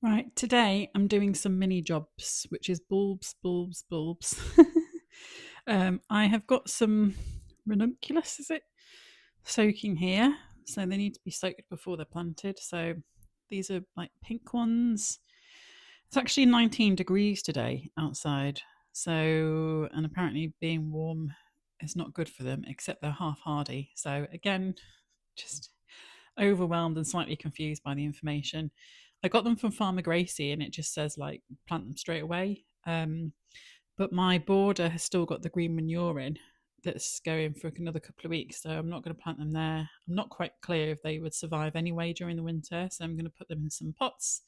Right, today I'm doing some mini jobs, which is bulbs, bulbs, bulbs. I have got some ranunculus, is it? Soaking here. So they need to be soaked before they're planted. So these are like pink ones. It's actually 19 degrees today outside. So, and apparently being warm is not good for them, except they're half hardy. So, again, just overwhelmed and slightly confused by the information. I got them from Farmer Gracie and it just says like plant them straight away. But my border has still got the green manure in that's going for another couple of weeks. So I'm not going to plant them there. I'm not quite clear if they would survive anyway during the winter. So I'm going to put them in some pots,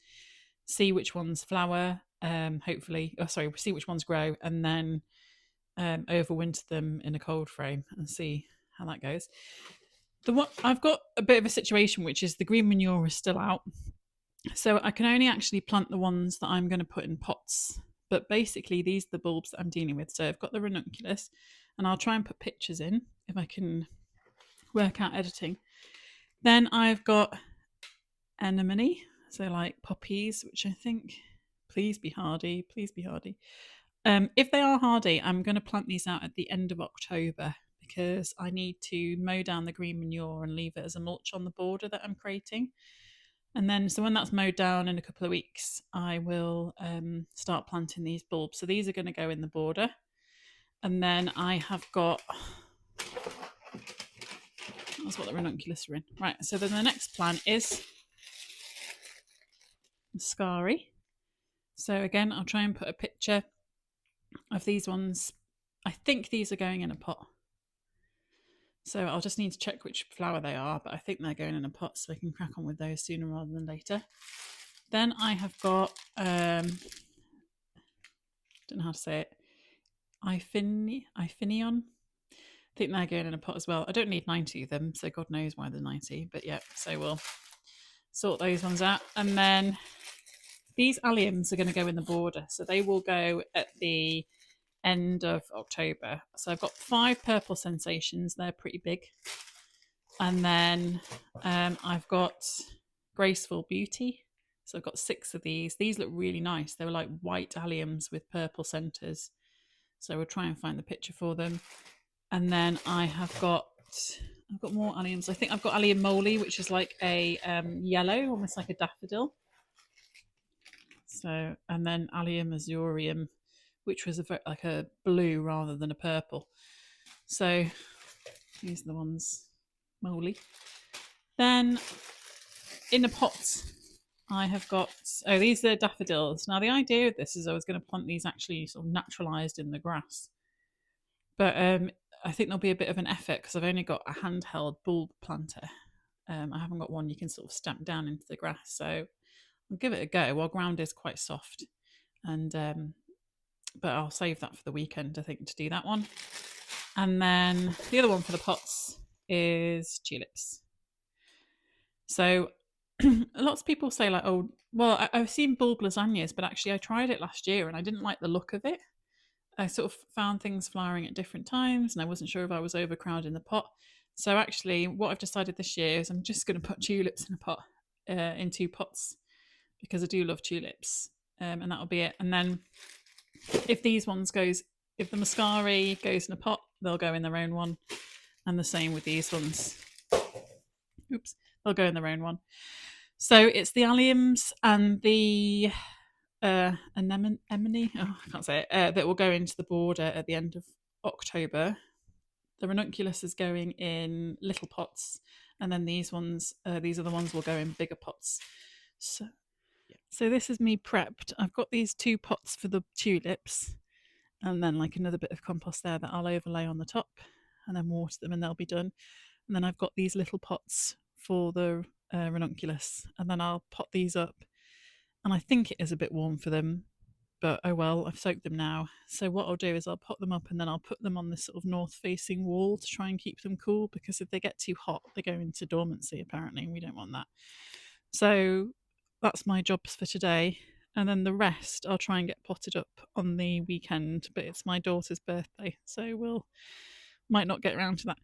see which ones flower, hopefully, see which ones grow, and then overwinter them in a cold frame and see how that goes. I've got a bit of a situation, which is the green manure is still out, so I can only actually plant the ones that I'm going to put in pots. But basically, these are the bulbs that I'm dealing with. So I've got the ranunculus, and I'll try and put pictures in if I can work out editing. Then I've got anemone, so like poppies, which I think, please be hardy, please be hardy. If they are hardy, I'm going to plant these out at the end of October because I need to mow down the green manure and leave it as a mulch on the border that I'm creating. And then, so when that's mowed down in a couple of weeks, I will start planting these bulbs. So these are going to go in the border. And then I have got, that's what the ranunculus are in. Right, so then the next plant is Muscari. So again, I'll try and put a picture of these ones. I think these are going in a pot. So I'll just need to check which flower they are, but I think they're going in a pot so I can crack on with those sooner rather than later. Then I have got, don't know how to say it, Iphinion. I think they're going in a pot as well. I don't need 90 of them, so God knows why they're 90, but yeah, so we'll sort those ones out. And then these alliums are going to go in the border, so they will go at the end of October. So I've got 5 purple sensations, they're pretty big. And then I've got Graceful Beauty. So I've got 6 of these. These look really nice. They were like white alliums with purple centres. So we'll try and find the picture for them. And then I've got more alliums. I think I've got Allium moly, which is like a yellow, almost like a daffodil. So, and then Allium azurium, which was like a blue rather than a purple. So these are the ones, moly. Then in the pot, I have got, these are daffodils. Now the idea of this is I was going to plant these actually sort of naturalised in the grass. But I think there'll be a bit of an effort because I've only got a handheld bulb planter. I haven't got one you can sort of stamp down into the grass. So I'll give it a go. Our ground is quite soft. And but I'll save that for the weekend, I think, to do that one. And then the other one for the pots is tulips. So lots of people say like, oh, well, I've seen bulb lasagnas, but actually I tried it last year and I didn't like the look of it. I sort of found things flowering at different times and I wasn't sure if I was overcrowding the pot. So actually what I've decided this year is I'm just going to put tulips in a pot, in 2 pots, because I do love tulips. And that'll be it. And then if the Muscari goes in a pot, they'll go in their own one. And the same with these ones. Oops, they'll go in their own one. So it's the alliums and the anemone, I can't say it, that will go into the border at the end of October. The ranunculus is going in little pots, and then these ones, these are the ones will go in bigger pots. So this is me prepped. I've got these 2 pots for the tulips, and then like another bit of compost there that I'll overlay on the top, and then water them, and they'll be done. And then I've got these little pots for the ranunculus, and then I'll pot these up. And I think it is a bit warm for them, but oh well, I've soaked them now. So what I'll do is I'll pot them up and then I'll put them on this sort of north-facing wall to try and keep them cool, because if they get too hot, they go into dormancy apparently, and we don't want that. So that's my jobs for today. And then the rest I'll try and get potted up on the weekend, but it's my daughter's birthday, so might not get around to that.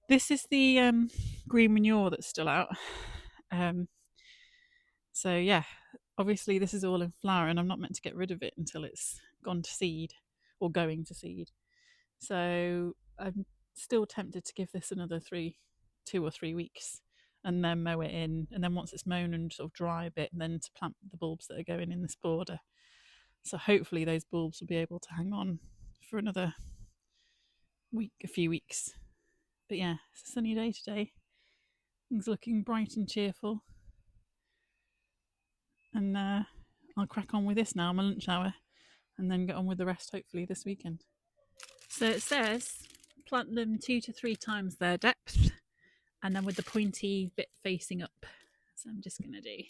This is the green manure that's still out. So yeah, obviously this is all in flower and I'm not meant to get rid of it until it's gone to seed or going to seed. So I'm still tempted to give this another 2 or 3 weeks and then mow it in. And then once it's mown and sort of dry a bit, and then to plant the bulbs that are going in this border. So hopefully those bulbs will be able to hang on for another a few weeks. But yeah, it's a sunny day today. Things looking bright and cheerful. And I'll crack on with this now, my lunch hour, and then get on with the rest hopefully this weekend. So it says plant them 2 to 3 times their depth, and then with the pointy bit facing up. So I'm just going to do.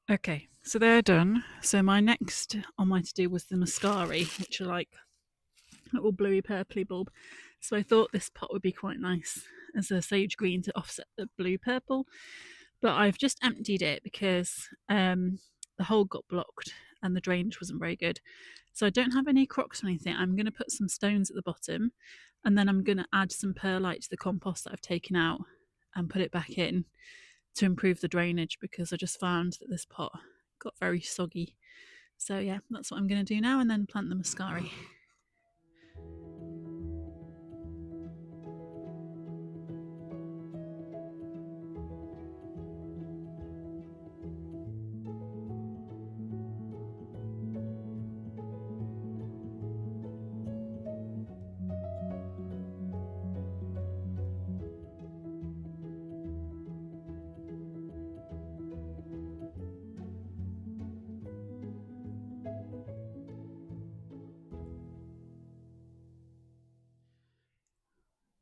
Okay, so they're done. So my next on my to-do was the muscari, which are like little bluey purpley bulb. So I thought this pot would be quite nice as a sage green to offset the blue purple. But I've just emptied it because the hole got blocked and the drainage wasn't very good. So I don't have any crocks or anything. I'm going to put some stones at the bottom, and then I'm going to add some perlite to the compost that I've taken out and put it back in to improve the drainage, because I just found that this pot got very soggy. So yeah, that's what I'm going to do now, and then plant the muscari.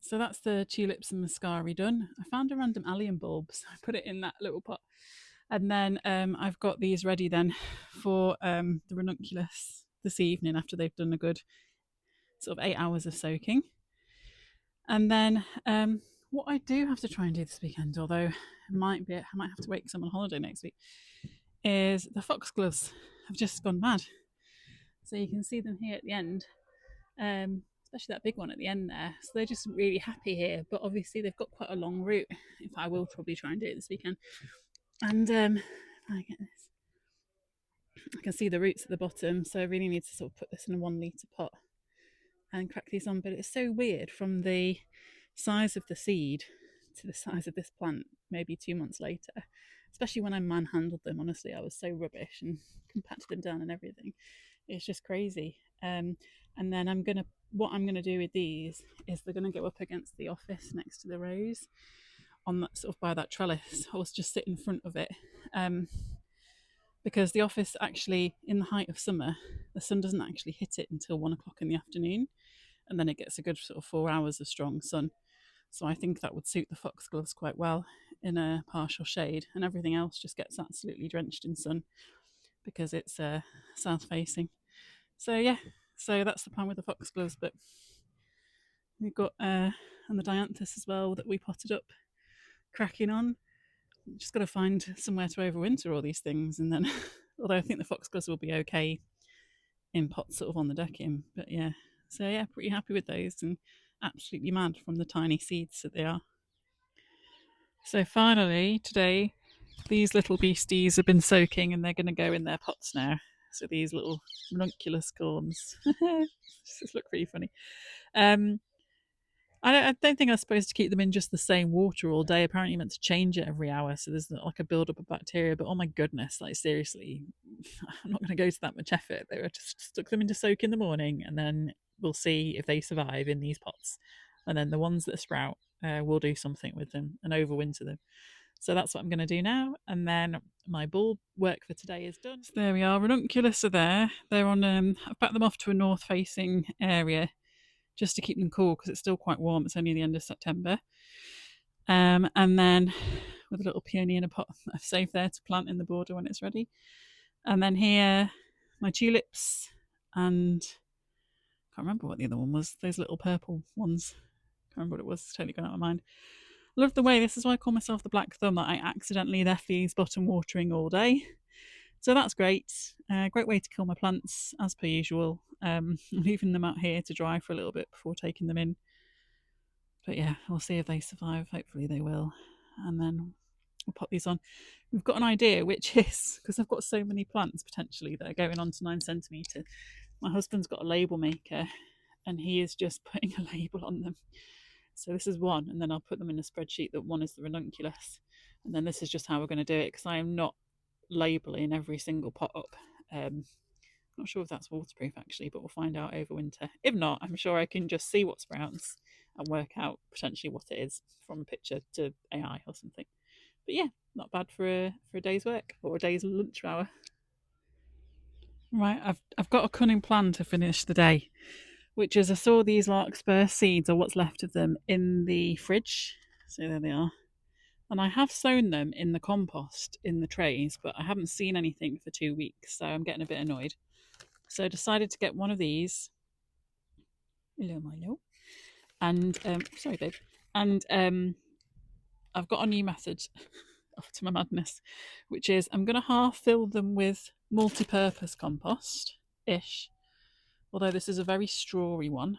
So that's the tulips and muscari done. I found a random allium bulb, so I put it in that little pot. And then I've got these ready then for the ranunculus this evening after they've done a good sort of 8 hours of soaking. And then what I do have to try and do this weekend, although I might have to wait because I'm on holiday next week, is the foxgloves have just gone mad. So you can see them here at the end. Especially that big one at the end there. So they're just really happy here, but obviously they've got quite a long route. If I will probably try and do it this weekend. And if I get this, I can see the roots at the bottom, so I really need to sort of put this in a 1 litre pot and crack these on. But it's so weird from the size of the seed to the size of this plant maybe 2 months later, especially when I manhandled them. Honestly, I was so rubbish and compacted them down and everything. It's just crazy. And then what I'm gonna do with these is they're gonna go up against the office next to the rose on that sort of by that trellis. I was just sit in front of it, because the office actually in the height of summer, the sun doesn't actually hit it until 1 o'clock in the afternoon, and then it gets a good sort of 4 hours of strong sun. So I think that would suit the foxgloves quite well in a partial shade, and everything else just gets absolutely drenched in sun because it's south facing. So yeah, so that's the plan with the foxgloves. But we've got and the dianthus as well that we potted up, cracking on. Just got to find somewhere to overwinter all these things, and then although I think the foxgloves will be okay in pots sort of on the decking. But yeah, so yeah, pretty happy with those, and absolutely mad from the tiny seeds that they are. So finally today, these little beasties have been soaking and they're going to go in their pots now. So these little ranunculus corns just look pretty funny. I don't think I'm supposed to keep them in just the same water all day. Apparently, you're meant to change it every hour, so there's like a build up of bacteria. But oh my goodness, like seriously, I'm not going to go to that much effort. They were just stuck them into soak in the morning, and then we'll see if they survive in these pots. And then the ones that sprout, we'll do something with them and overwinter them. So that's what I'm going to do now, and then my bulb work for today is done. So there we are, ranunculus are there. They're on, I've backed them off to a north facing area just to keep them cool because it's still quite warm. It's only the end of September. And then with a little peony in a pot I've saved there to plant in the border when it's ready. And then here, my tulips, and I can't remember what the other one was, those little purple ones. Can't remember what it was, it's totally gone out of my mind. Love the way, this is why I call myself the Black Thumb, that I accidentally left these bottom watering all day. So that's great. Great way to kill my plants, as per usual. I'm leaving them out here to dry for a little bit before taking them in. But yeah, we'll see if they survive. Hopefully they will. And then we'll pop these on. We've got an idea, which is, because I've got so many plants potentially that are going on to 9 centimetre, my husband's got a label maker and he is just putting a label on them. So this is one, and then I'll put them in a spreadsheet that one is the ranunculus. And then this is just how we're going to do it, because I am not labelling every single pot up. Not sure if that's waterproof actually, but we'll find out over winter. If not, I'm sure I can just see what sprouts and work out potentially what it is from a picture to AI or something. But yeah, not bad for a day's work or a day's lunch hour. Right, I've got a cunning plan to finish the day, which is I saw these larkspur seeds, or what's left of them, in the fridge. So there they are. And I have sown them in the compost in the trays, but I haven't seen anything for 2 weeks, so I'm getting a bit annoyed. So I decided to get one of these. Hello, Milo. And sorry, babe. And I've got a new method off to my madness, which is I'm going to half fill them with multi-purpose compost-ish, although this is a very strawy one.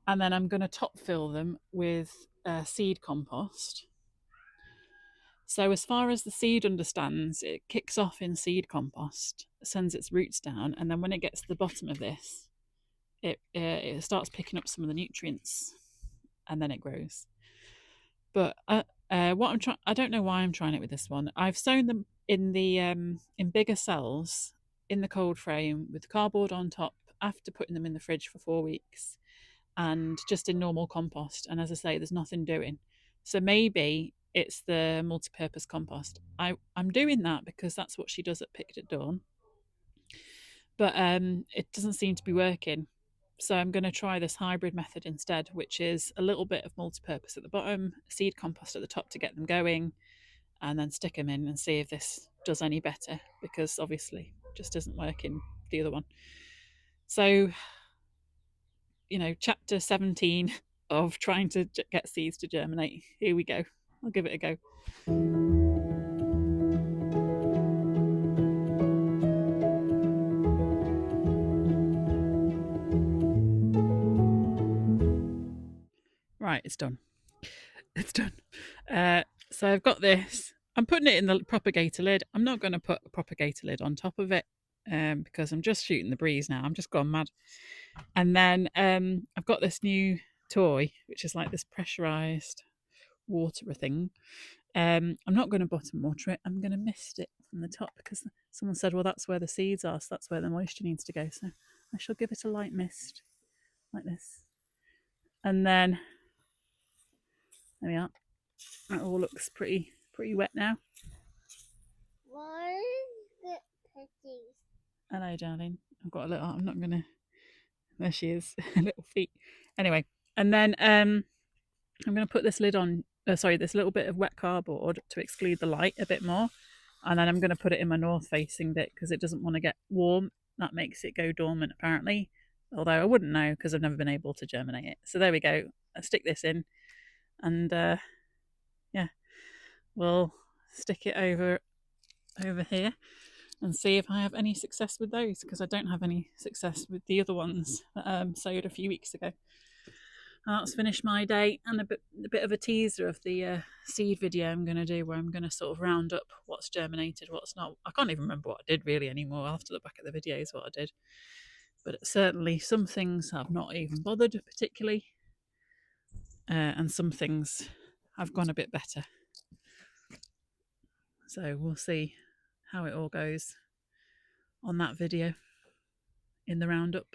And then I'm going to top fill them with seed compost. So as far as the seed understands, it kicks off in seed compost, sends its roots down, and then when it gets to the bottom of this, it starts picking up some of the nutrients, and then it grows. But what I'm trying, I don't know why I'm trying it with this one. I've sown them in the in bigger cells in the cold frame with cardboard on top after putting them in the fridge for 4 weeks, and just in normal compost. And as I say, there's nothing doing. So maybe it's the multi-purpose compost. I'm doing that because that's what she does at Picked at Dawn. But it doesn't seem to be working. So I'm going to try this hybrid method instead, which is a little bit of multi-purpose at the bottom, seed compost at the top to get them going, and then stick them in and see if this does any better, because obviously it just isn't working, the other one. So, you know, chapter 17 of trying to get seeds to germinate. Here we go. I'll give it a go. Right, it's done. It's done. So I've got this. I'm putting it in the propagator lid. I'm not going to put a propagator lid on top of it because I'm just shooting the breeze now. I'm just gone mad. And then I've got this new toy, which is like this pressurized water thing. I'm not going to bottom water it. I'm going to mist it from the top because someone said, well, that's where the seeds are, so that's where the moisture needs to go. So I shall give it a light mist like this. And then there we are. That all looks pretty wet now. Why is it pretty? Hello, darling. I've got a little. I'm not gonna. There she is. Little feet. Anyway, and then I'm gonna put this lid on. Sorry, this little bit of wet cardboard to exclude the light a bit more, and then I'm gonna put it in my north-facing bit because it doesn't want to get warm. That makes it go dormant, apparently. Although I wouldn't know because I've never been able to germinate it. So there we go. I stick this in, and yeah, we'll stick it over here and see if I have any success with those, because I don't have any success with the other ones that I sowed a few weeks ago. And that's finished my day, and a bit of a teaser of the seed video I'm going to do, where I'm going to sort of round up what's germinated, what's not. I can't even remember what I did really anymore. I'll have to look back at the videos what I did. But certainly some things I've not even bothered particularly, and some things have gone a bit better. So we'll see how it all goes on that video in the roundup.